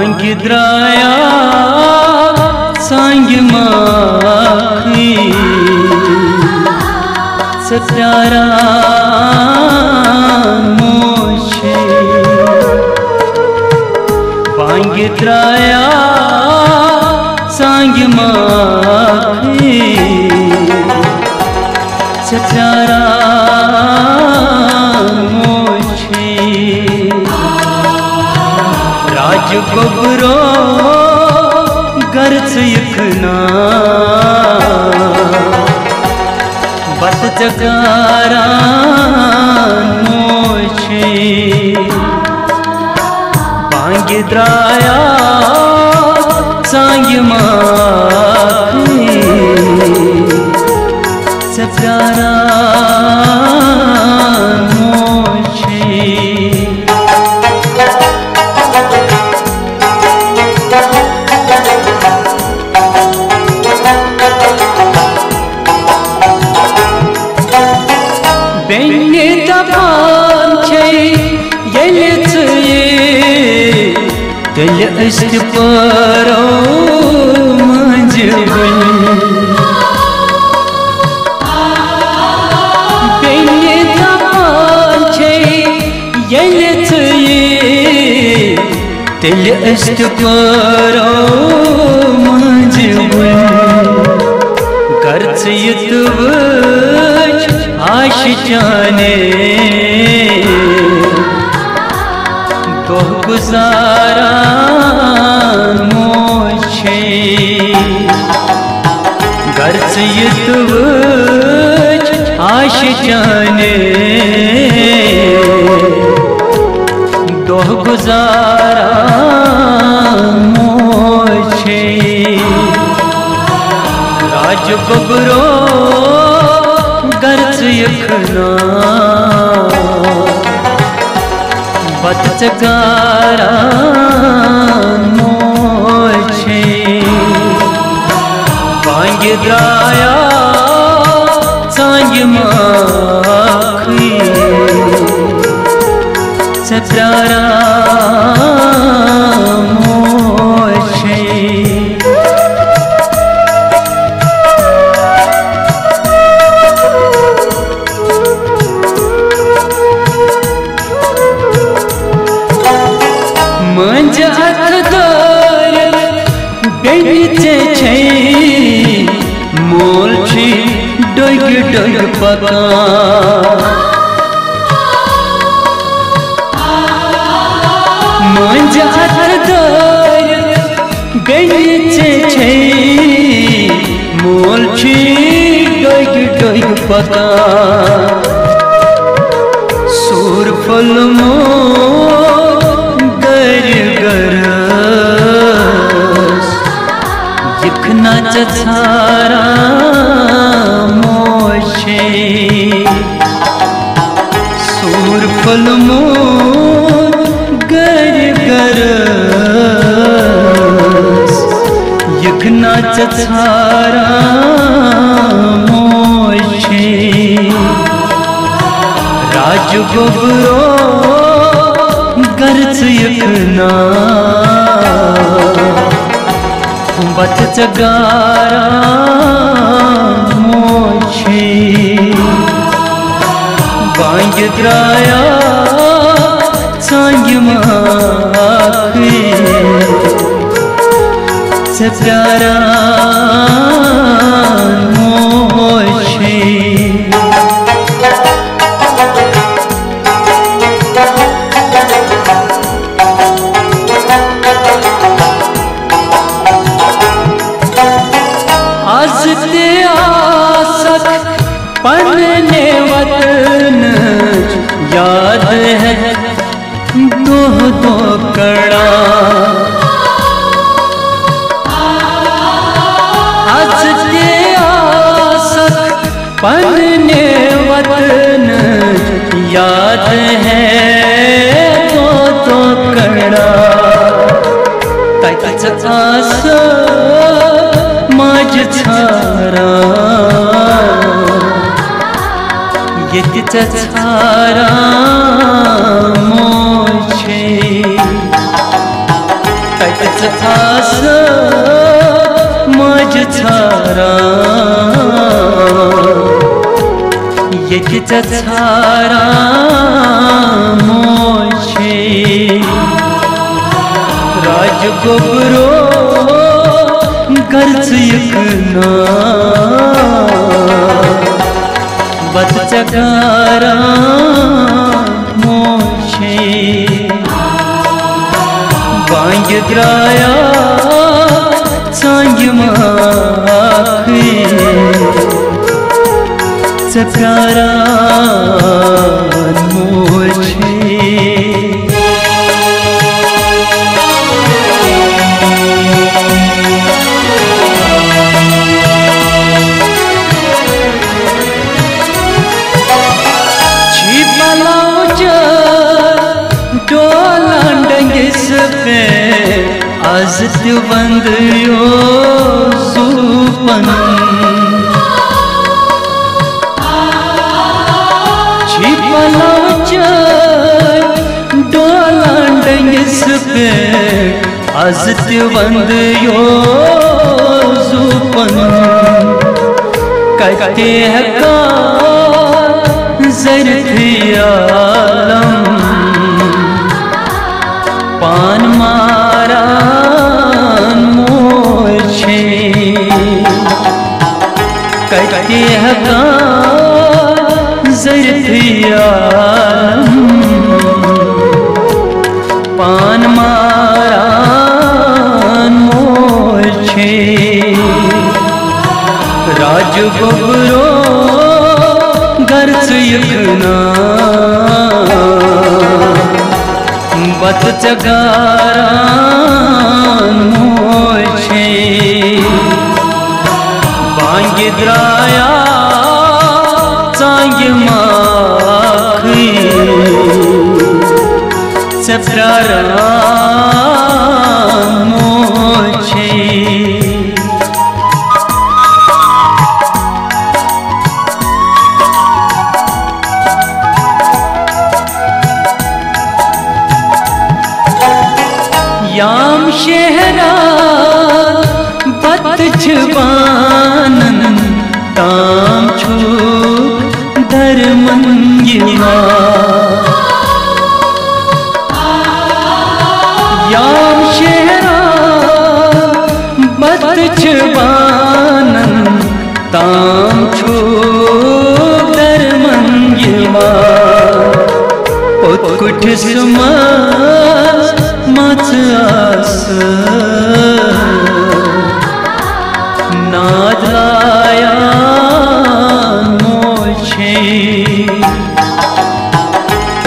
बांगी द्राया सांग माखी सत्यारा मोशे बांगी द्राया सांग माखी सत्यारा गोबरो गर्च यखना बत जगारा मोशे बांगी द्राया सांग माखी सत्यारा बेंगे दबान छे येलिच ये दिल इश्क परो मजबूर बेंगे दबान छे येलिच ये दिल इश्क परो मजबूर गर्च यतवच आशिकाने तो गुजारा मोशे गर्च यतवच आशिकाने तो गुजारा मोशे राज गोबरो गर्च यखना बत जगारा मोशे बांगी द्राया सांग माखी सत्यारा मोशे मंज अखदार बेचे छे मोल छी डग डग पका मंज अखदार बेचे छे मोल छी डग डग पका सूर फल मो यखना चछारा मोशे सूर फल मोर गर गरस यखना चछारा मोशे राज गोबरो गर्च यखना बत जगारा मोशे बांगी द्राया सांग माखी सत्यारा मोशे हंसते आसक पढ़ने वतन याद है दो दो कड़ा हंसते आसक पढ़ने वतन याद है दो दो कड़ा तक आस माज छारा ये छारा मोशे तक आस मज छारा ये छारा मोशे राज गोबरो गर्ज यकना बत चकारा मोशे बांग द्राया सांग माखी चकारा मोशे आज़त बंद यो सुपन छिपला डोला डंगिस पे आज़त बंद यो सुपन कहते हैं का ज़रफ़ी आलम पान मारा मोशे कहते हैं का ज़रफ़ी आलम पान मारा मोशे राज गोबरो गर्ज यकना बत चकारा मोशे बांग द्राया सांग माखी चकारा मोशे याम शहरा बत छबानन ताम छू दरमंगिया याम शहरा बत छबानन ताम छू दरमंगिया उत्कुट सुमा मच आस नाद लाया मोशे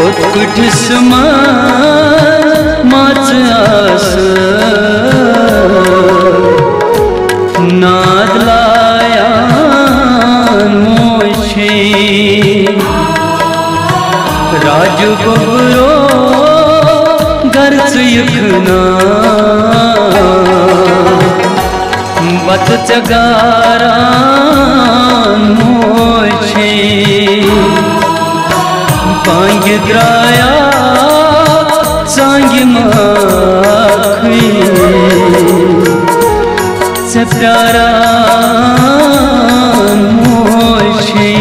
उत्कुट सुमा मच आस नाद लाया मोशे राज गोबरो गर्ज यकना बत चकारा मोशे बांग द्राया सांग माखी चकारा मोशे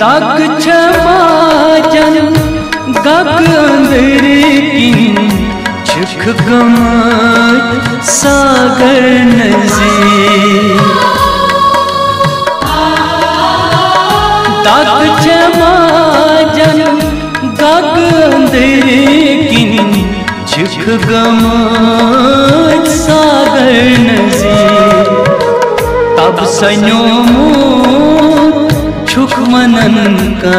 तक छमाजन गग अंदर की छिख गम सागर नज़ीर तक छमाजन गग अंदर की छिख गम सागर नज़ीर तब सनो छुक मनन का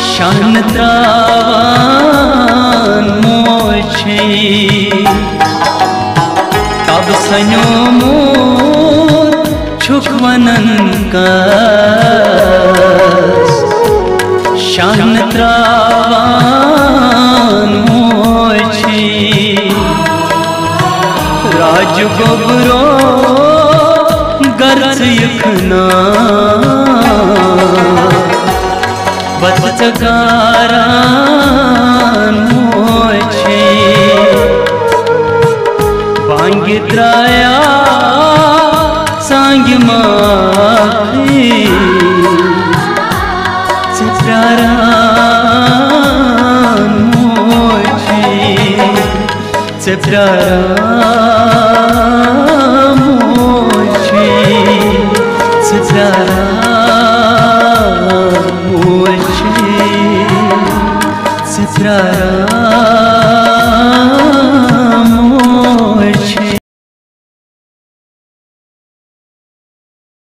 शान त्रावान मोशे तब सनो मोर छुक मनन का शान त्रावान मोशे राज ना बस चकारान मोछे बांग द्राया सांग माही चप्रारान मोछे चप्रारान